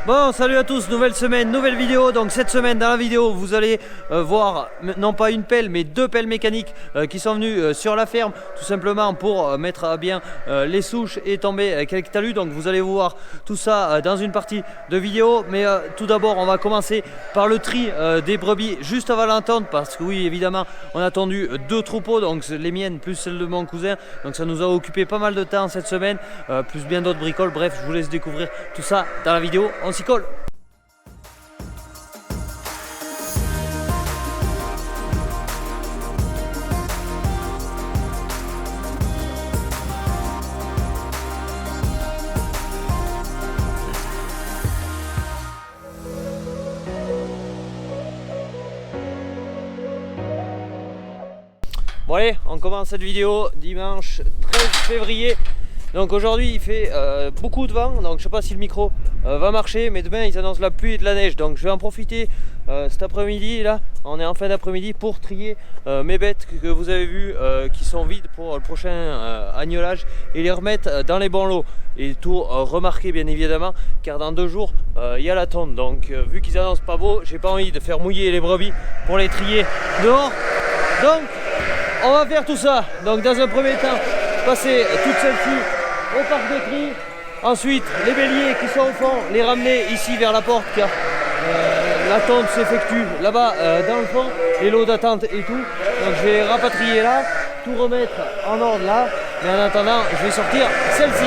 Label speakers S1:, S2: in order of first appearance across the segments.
S1: Bon, salut à tous, nouvelle semaine, nouvelle vidéo. Donc cette semaine dans la vidéo vous allez voir non pas une pelle mais deux pelles mécaniques qui sont venues sur la ferme, tout simplement pour mettre à bien les souches et tomber quelques talus. Donc vous allez voir tout ça dans une partie de vidéo. Mais tout d'abord on va commencer par le tri des brebis juste avant l'entente, parce que oui évidemment on a tendu deux troupeaux, donc les miennes plus celles de mon cousin. Donc ça nous a occupé pas mal de temps cette semaine, plus bien d'autres bricoles. Bref, je vous laisse découvrir tout ça dans la vidéo. On s'y colle. Bon allez, on commence cette vidéo dimanche 13 février. Donc aujourd'hui il fait beaucoup de vent, donc je sais pas si le micro va marcher, mais demain ils annoncent la pluie et de la neige. Donc je vais en profiter cet après-midi, là on est en fin d'après-midi, pour trier mes bêtes que vous avez vues qui sont vides pour le prochain agnelage, et les remettre dans les bons lots. Et tout remarquer bien évidemment, car dans 2 jours il y a la tonte. Donc vu qu'ils annoncent pas beau, j'ai pas envie de faire mouiller les brebis pour les trier dehors. Donc on va faire tout ça. Donc dans un premier temps, passer toutes celles-ci au parc de tri. Ensuite les béliers qui sont au fond, les ramener ici vers la porte, car la tonte s'effectue là-bas dans le fond, les lots d'attente et tout. Donc je vais rapatrier là, tout remettre en ordre là, mais en attendant je vais sortir celle-ci.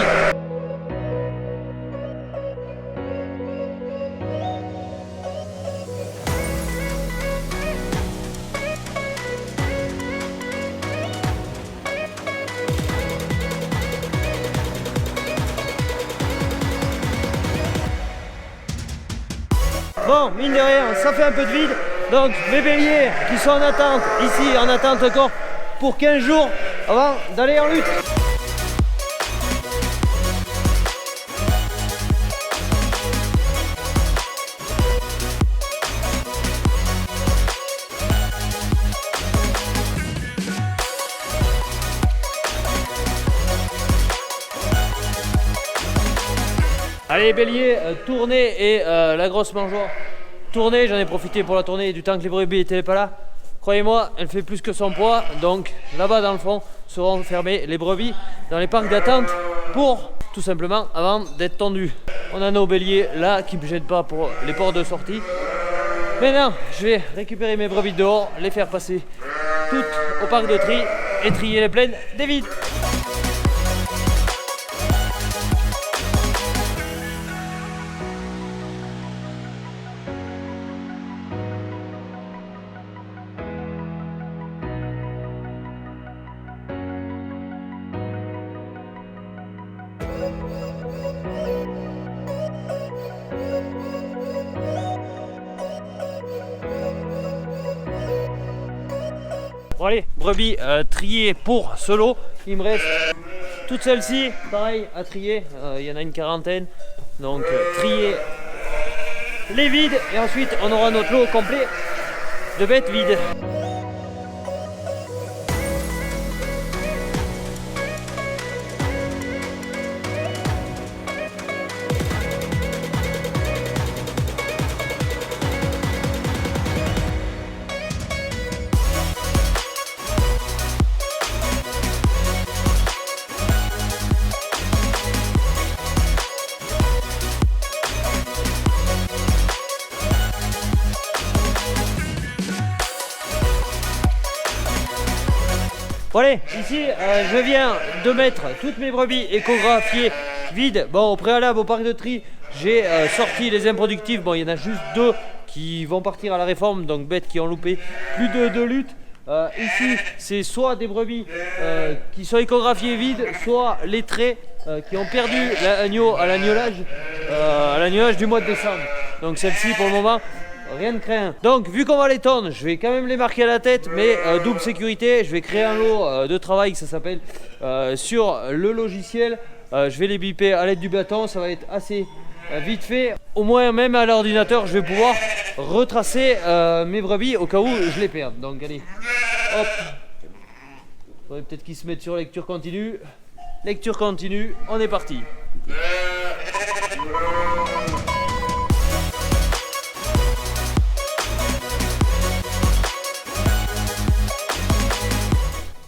S1: Bon, mine de rien, ça fait un peu de vide. Donc mes béliers qui sont en attente, ici en attente encore pour 15 jours avant d'aller en lutte. Allez bélier, tournez et la grosse mangeoire. Tournée, j'en ai profité pour la tournée du temps que les brebis n'étaient pas là. Croyez-moi, elle fait plus que son poids. Donc là-bas dans le fond seront fermées les brebis dans les parcs d'attente pour tout simplement avant d'être tondues. On a nos béliers là qui ne me gênent pas pour les portes de sortie. Maintenant, je vais récupérer mes brebis dehors, les faire passer toutes au parc de tri et trier les pleines des vides. Bon allez, brebis triées pour ce lot. Il me reste toutes celles-ci, pareil à trier, il y en a une quarantaine. Donc trier les vides et ensuite on aura notre lot complet de bêtes vides. Bon allez, ici je viens de mettre toutes mes brebis échographiées vides. Bon, au préalable au parc de tri, j'ai sorti les improductives. Bon, il y en a juste 2 qui vont partir à la réforme, donc bêtes qui ont loupé plus de 2 luttes. Ici, c'est soit des brebis qui sont échographiées vides, soit les traits qui ont perdu l'agneau à l'agnelage du mois de décembre. Donc celle-ci pour le moment, rien de craint. Donc vu qu'on va les tondre, je vais quand même les marquer à la tête, mais double sécurité. Je vais créer un lot de travail que ça s'appelle sur le logiciel. Je vais les biper à l'aide du bâton, ça va être assez vite fait. Au moins même à l'ordinateur je vais pouvoir retracer mes brebis au cas où je les perds. Donc allez, hop, il faudrait peut-être qu'ils se mettent sur lecture continue. Lecture continue, on est parti.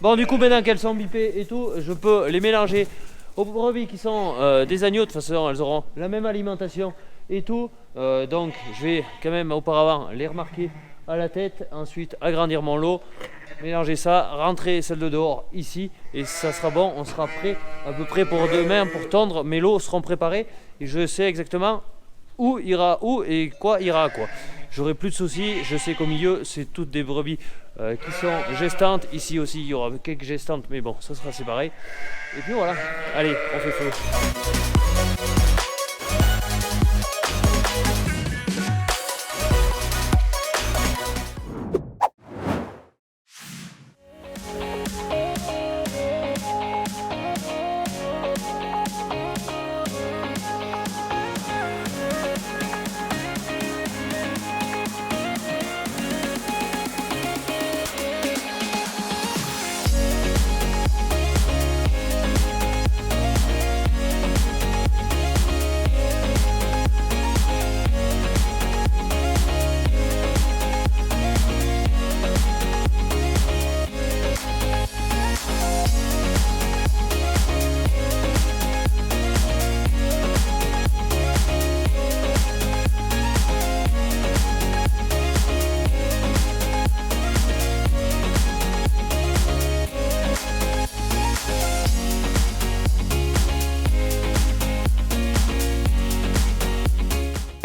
S1: Bon, du coup, maintenant qu'elles sont bipées et tout, je peux les mélanger aux brebis qui sont des agneaux. De toute façon, elles auront la même alimentation et tout. Donc, je vais quand même auparavant les remarquer à la tête. Ensuite, agrandir mon lot, mélanger ça, rentrer celle de dehors ici. Et ça sera bon, on sera prêt à peu près pour demain pour tondre. Mes lots seront préparés et je sais exactement où ira où et quoi ira à quoi. J'aurai plus de soucis, je sais qu'au milieu c'est toutes des brebis qui sont gestantes. Ici aussi il y aura quelques gestantes, mais bon, ça sera séparé. Et puis voilà, allez, on fait feu.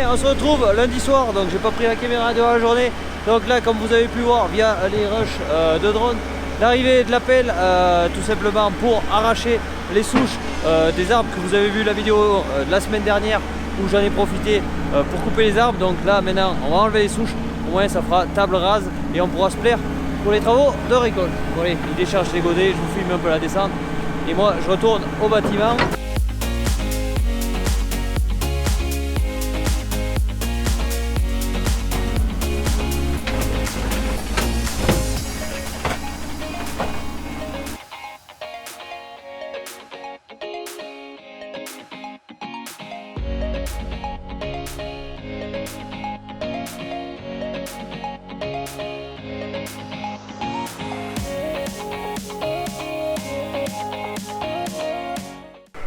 S1: On se retrouve lundi soir, donc j'ai pas pris la caméra de la journée. Donc là, comme vous avez pu voir via les rushs de drone, l'arrivée de la pelle tout simplement pour arracher les souches des arbres que vous avez vu la vidéo de la semaine dernière où j'en ai profité pour couper les arbres. Donc là maintenant on va enlever les souches, au moins ça fera table rase et on pourra se plaire pour les travaux de récolte. Bon, allez, il décharge les godets, je vous filme un peu la descente et moi je retourne au bâtiment.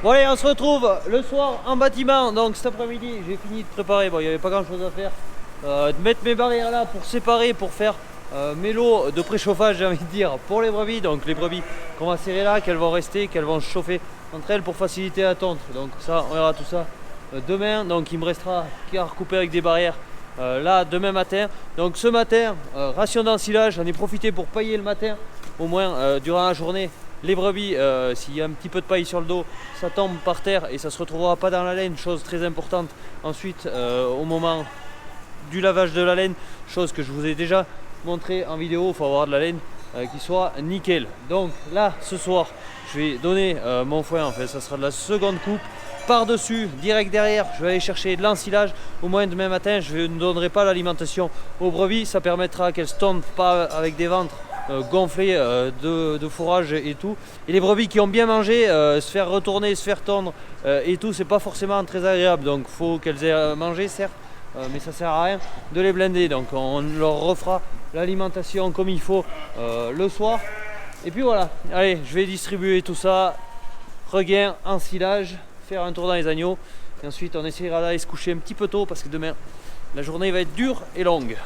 S1: Bon allez, on se retrouve le soir en bâtiment. Donc cet après-midi j'ai fini de préparer, bon il n'y avait pas grand chose à faire, de mettre mes barrières là pour séparer, pour faire mes lots de préchauffage, j'ai envie de dire, pour les brebis. Donc les brebis qu'on va serrer là, qu'elles vont rester, qu'elles vont se chauffer entre elles pour faciliter la tonte. Donc ça, on verra tout ça demain. Donc il me restera qu'à recouper avec des barrières là demain matin. Donc ce matin, ration d'ensilage, j'en ai profité pour pailler le matin, au moins durant la journée. Les brebis, s'il y a un petit peu de paille sur le dos, ça tombe par terre et ça se retrouvera pas dans la laine, chose très importante. Ensuite, au moment du lavage de la laine, chose que je vous ai déjà montré en vidéo, il faut avoir de la laine qui soit nickel. Donc là, ce soir, je vais donner mon foin, en fait, ça sera de la seconde coupe. Par-dessus, direct derrière, je vais aller chercher de l'ensilage. Au moins demain matin, je ne donnerai pas l'alimentation aux brebis, ça permettra qu'elles ne se tombent pas avec des ventres gonflés de fourrage et tout. Et les brebis qui ont bien mangé, se faire retourner, se faire tondre et tout, c'est pas forcément très agréable. Donc il faut qu'elles aient mangé, certes, mais ça sert à rien de les blinder. Donc on leur refera l'alimentation comme il faut le soir. Et puis voilà, allez, je vais distribuer tout ça, regain, ensilage, faire un tour dans les agneaux. Et ensuite on essaiera d'aller se coucher un petit peu tôt parce que demain la journée va être dure et longue.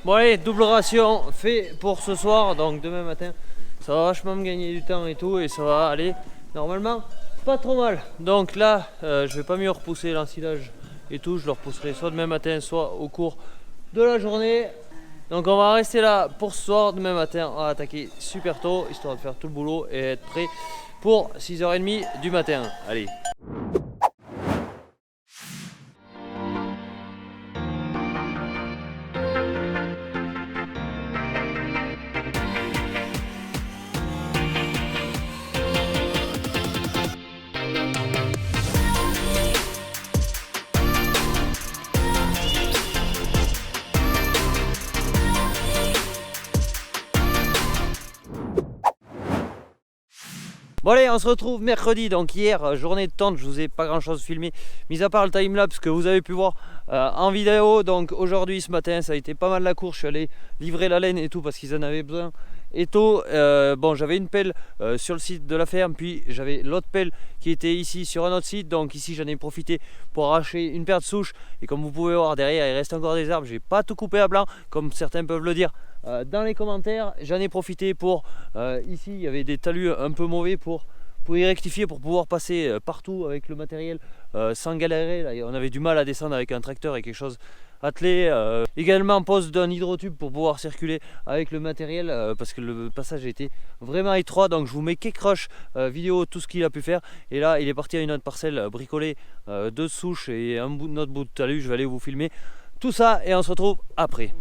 S1: Bon allez, double ration fait pour ce soir, donc demain matin ça va vachement me gagner du temps et tout, et ça va aller normalement pas trop mal. Donc là je vais pas mieux repousser l'ensilage et tout, je le repousserai soit demain matin soit au cours de la journée. Donc on va rester là pour ce soir. Demain matin on va attaquer super tôt histoire de faire tout le boulot et être prêt pour 6h30 du matin. Allez. Bon allez, on se retrouve mercredi, donc hier, journée de tente, je vous ai pas grand chose filmé, mis à part le timelapse que vous avez pu voir en vidéo. Donc aujourd'hui, ce matin, ça a été pas mal la course, je suis allé livrer la laine et tout parce qu'ils en avaient besoin. Et tôt, bon, j'avais une pelle sur le site de la ferme, puis j'avais l'autre pelle qui était ici sur un autre site. Donc ici j'en ai profité pour arracher une paire de souches, et comme vous pouvez voir derrière, il reste encore des arbres, j'ai pas tout coupé à blanc comme certains peuvent le dire dans les commentaires. J'en ai profité pour ici il y avait des talus un peu mauvais pour y rectifier, pour pouvoir passer partout avec le matériel sans galérer. Là, on avait du mal à descendre avec un tracteur et quelque chose attelé. Également pose d'un hydrotube pour pouvoir circuler avec le matériel parce que le passage était vraiment étroit. Donc je vous mets quelques rushs vidéo, tout ce qu'il a pu faire. Et là il est parti à une autre parcelle bricoler 2 souches et un autre bout de talus. Je vais aller vous filmer tout ça et on se retrouve après.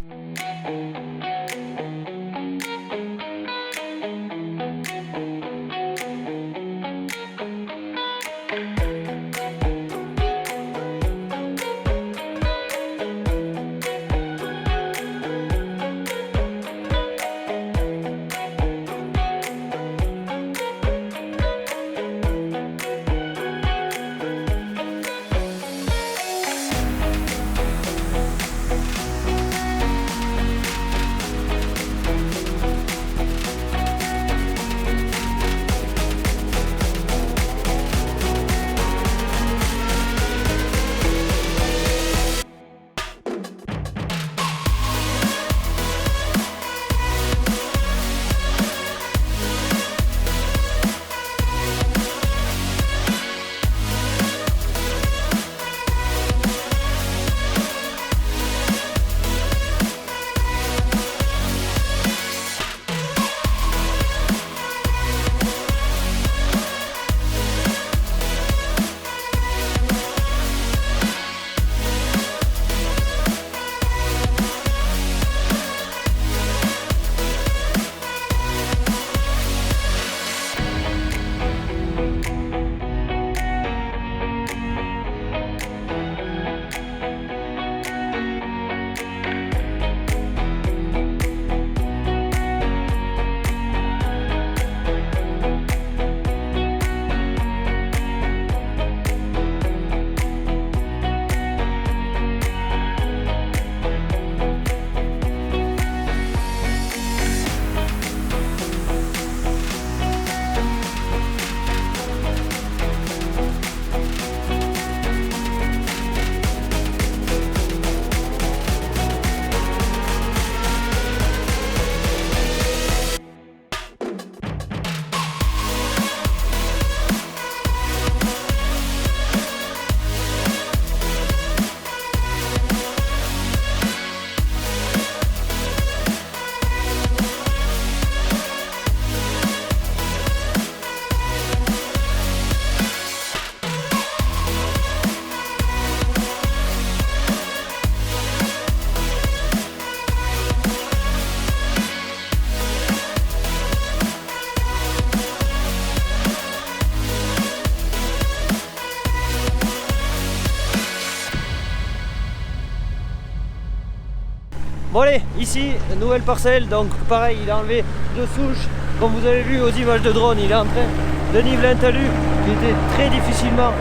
S1: Bon allez, ici, nouvelle parcelle, donc pareil, il a enlevé 2 souches. Comme vous avez vu aux images de drone, il est en train de niveler un talus qui était très difficilement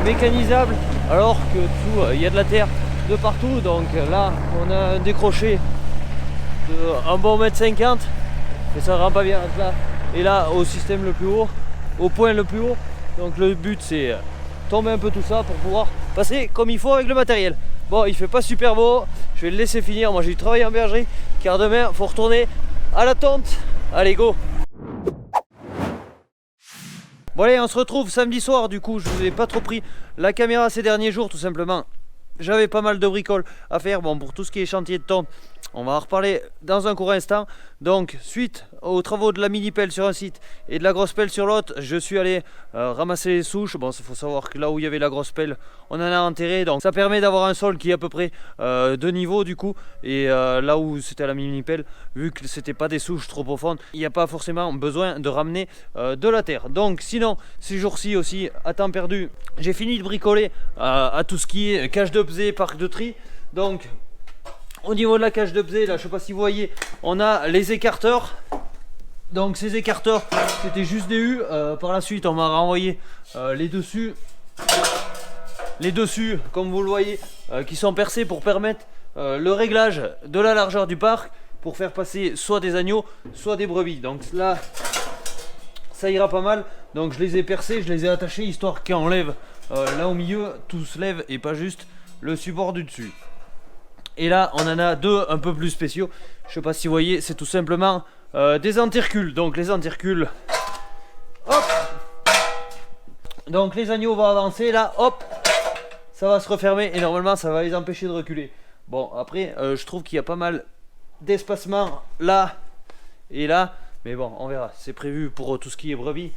S1: mécanisable, alors que dessous, il y a de la terre de partout. Donc là, on a un décroché de un bon 1,50 m, et ça ne rend pas bien là. Et là, au système le plus haut, au point le plus haut. Donc le but, c'est tomber un peu tout ça pour pouvoir passer comme il faut avec le matériel. Bon, il fait pas super beau, je vais le laisser finir. Moi j'ai du travail en bergerie, car demain faut retourner à la tente. Allez go. Bon allez, on se retrouve samedi soir. Du coup je vous ai pas trop pris la caméra ces derniers jours, tout simplement j'avais pas mal de bricoles à faire. Bon, pour tout ce qui est chantier de tente, on va en reparler dans un court instant. Donc suite aux travaux de la mini pelle sur un site et de la grosse pelle sur l'autre, je suis allé ramasser les souches. Bon, il faut savoir que là où il y avait la grosse pelle, on en a enterré, donc ça permet d'avoir un sol qui est à peu près de niveau du coup. Et là où c'était à la mini pelle, vu que c'était pas des souches trop profondes, il n'y a pas forcément besoin de ramener de la terre. Donc sinon ces jours-ci aussi, à temps perdu, j'ai fini de bricoler à tout ce qui est cage de pesée, parc de tri. Donc au niveau de la cage de pesée, là je sais pas si vous voyez, on a les écarteurs. Donc ces écarteurs c'était juste des U. Par la suite on m'a renvoyé les dessus comme vous le voyez, qui sont percés pour permettre le réglage de la largeur du parc, pour faire passer soit des agneaux soit des brebis. Donc là ça ira pas mal. Donc je les ai percés, je les ai attachés, histoire qu'on lève là au milieu, tout se lève et pas juste le support du dessus. Et là on en a deux un peu plus spéciaux. Je sais pas si vous voyez, c'est tout simplement des entercules. Donc les entercules, hop, donc les agneaux vont avancer, là hop, ça va se refermer et normalement ça va les empêcher de reculer. Bon après je trouve qu'il y a pas mal d'espacement là et là, mais bon on verra, c'est prévu pour tout ce qui est brebis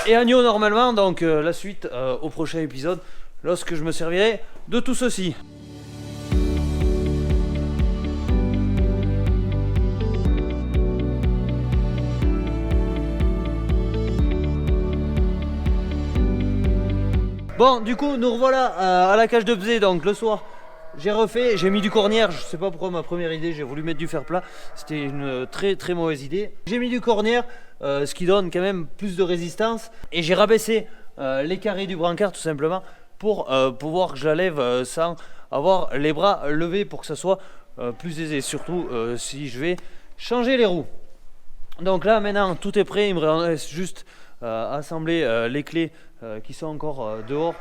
S1: et agneaux normalement. Donc la suite au prochain épisode, lorsque je me servirai de tout ceci. Bon, du coup nous revoilà à la cage de pesée. Donc le soir j'ai refait, j'ai mis du cornière. Je sais pas pourquoi, ma première idée, j'ai voulu mettre du fer plat, c'était une très mauvaise idée. J'ai mis du cornière, ce qui donne quand même plus de résistance, et j'ai rabaissé les carrés du brancard tout simplement pour pouvoir que je la lève sans avoir les bras levés, pour que ça soit plus aisé, surtout si je vais changer les roues. Donc là maintenant tout est prêt, il me reste juste à assembler les clés qui sont encore dehors,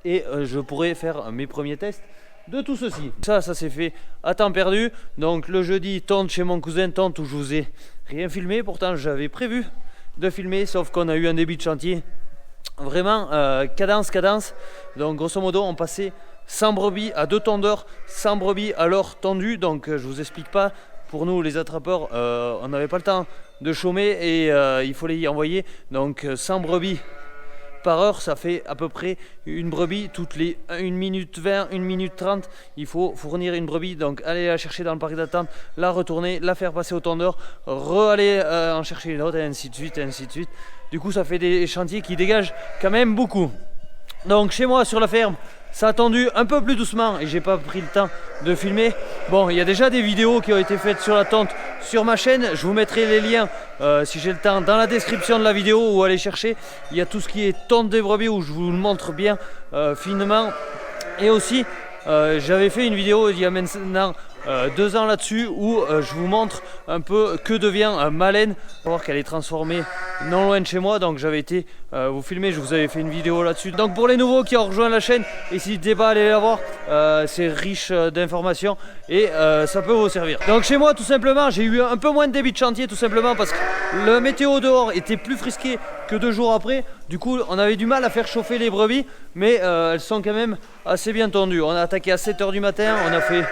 S1: et je pourrai faire mes premiers tests de tout ceci. Ça s'est fait à temps perdu. Donc le jeudi, tente chez mon cousin, tente où je vous ai rien filmé, pourtant j'avais prévu de filmer, sauf qu'on a eu un début de chantier vraiment cadence. Donc grosso modo on passait 100 brebis à 2 tondeurs, 100 brebis à l'heure tendue. Donc je vous explique pas, pour nous les attrapeurs, on n'avait pas le temps de chômer et il fallait y envoyer. Donc 100 brebis par heure, ça fait à peu près une brebis toutes les 1 minute 20, 1 minute 30. Il faut fournir une brebis, donc aller la chercher dans le parc d'attente, la retourner, la faire passer au tondeur, aller en chercher une autre, et ainsi de suite, et ainsi de suite. Du coup ça fait des chantiers qui dégagent quand même beaucoup. Donc chez moi sur la ferme, ça a tendu un peu plus doucement et j'ai pas pris le temps de filmer. Bon, il y a déjà des vidéos qui ont été faites sur la tente sur ma chaîne. Je vous mettrai les liens si j'ai le temps dans la description de la vidéo, ou aller chercher. Il y a tout ce qui est tente des brebis où je vous le montre bien finement. Et aussi j'avais fait une vidéo il y a maintenant 2 ans là-dessus, où je vous montre un peu que devient ma laine. Faut voir qu'elle est transformée non loin de chez moi, donc j'avais été vous filmer, je vous avais fait une vidéo là-dessus. Donc pour les nouveaux qui ont rejoint la chaîne, n'hésitez pas à aller la voir, c'est riche d'informations et ça peut vous servir. Donc chez moi tout simplement j'ai eu un peu moins de débit de chantier, tout simplement parce que le météo dehors était plus frisqué que 2 jours après. Du coup on avait du mal à faire chauffer les brebis, mais elles sont quand même assez bien tendues. On a attaqué à 7 h du matin, on a fait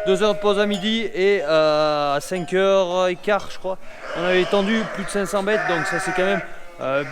S1: 2 heures de pause à midi, et à 5h15 je crois on avait tendu plus de 500 bêtes. Donc ça c'est quand même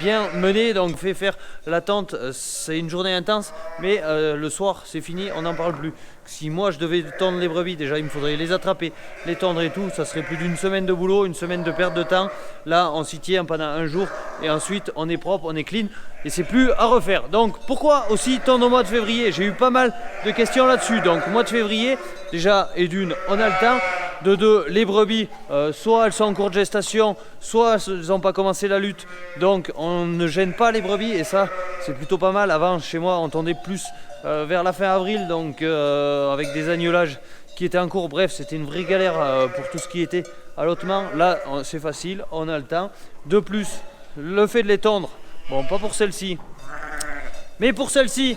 S1: bien mené. Donc fait faire la tente, c'est une journée intense, mais le soir c'est fini, on n'en parle plus. Si moi je devais tondre les brebis, déjà il me faudrait les attraper, les tondre et tout, ça serait plus d'une semaine de boulot, une semaine de perte de temps. Là on s'y tient pendant un jour et ensuite on est propre, on est clean et c'est plus à refaire. Donc pourquoi aussi tondre au mois de février? J'ai eu pas mal de questions là-dessus. Donc mois de février, déjà, et d'une, on a le temps. De deux, les brebis, soit elles sont en cours de gestation, soit elles n'ont pas commencé la lutte, donc on ne gêne pas les brebis, et ça c'est plutôt pas mal. Avant chez moi on tendait plus vers la fin avril, donc avec des agnelages qui étaient en cours. Bref, c'était une vraie galère pour tout ce qui était allottement. Là c'est facile, on a le temps. De plus, le fait de les tondre, bon pas pour celle-ci, mais pour celles-ci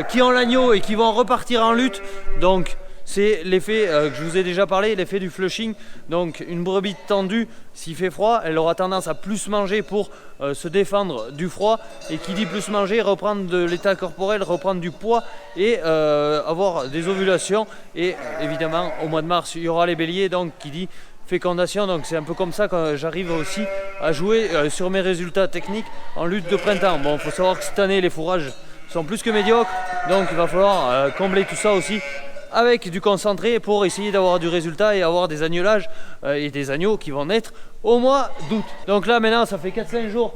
S1: qui ont l'agneau et qui vont repartir en lutte, donc c'est l'effet que je vous ai déjà parlé, l'effet du flushing. Donc une brebis tendue, s'il fait froid, elle aura tendance à plus manger pour se défendre du froid, et qui dit plus manger, reprendre de l'état corporel, reprendre du poids et avoir des ovulations. Et évidemment au mois de mars il y aura les béliers, donc qui dit fécondation. Donc c'est un peu comme ça que j'arrive aussi à jouer sur mes résultats techniques en lutte de printemps. Bon, il faut savoir que cette année les fourrages sont plus que médiocres, donc il va falloir combler tout ça aussi avec du concentré pour essayer d'avoir du résultat et avoir des agnelages et des agneaux qui vont naître au mois d'août. Donc là maintenant ça fait 4-5 jours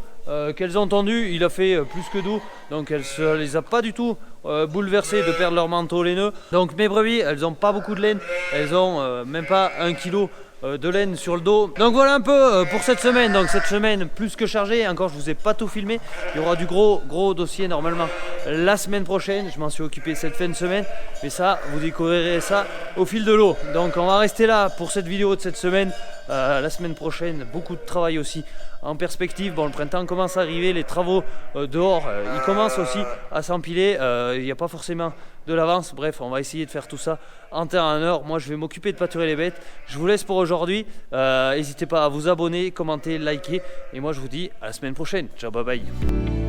S1: qu'elles ont tondu, il a fait plus que doux, donc elles ne les a pas du tout bouleversées de perdre leur manteau laineux. Donc mes brebis, elles n'ont pas beaucoup de laine, elles ont même pas 1 kg de laine sur le dos. Donc voilà un peu pour cette semaine. Donc cette semaine plus que chargée, encore je vous ai pas tout filmé, il y aura du gros dossier normalement la semaine prochaine. Je m'en suis occupé cette fin de semaine, mais ça vous découvrirez ça au fil de l'eau. Donc on va rester là pour cette vidéo de cette semaine. La semaine prochaine beaucoup de travail aussi en perspective. Bon, le printemps commence à arriver, les travaux dehors ils commencent aussi à s'empiler, il n'y a pas forcément de l'avance. Bref, on va essayer de faire tout ça en temps et en heure. Moi je vais m'occuper de pâturer les bêtes. Je vous laisse pour aujourd'hui, n'hésitez pas à vous abonner, commenter, liker, et moi je vous dis à la semaine prochaine. Ciao, bye bye.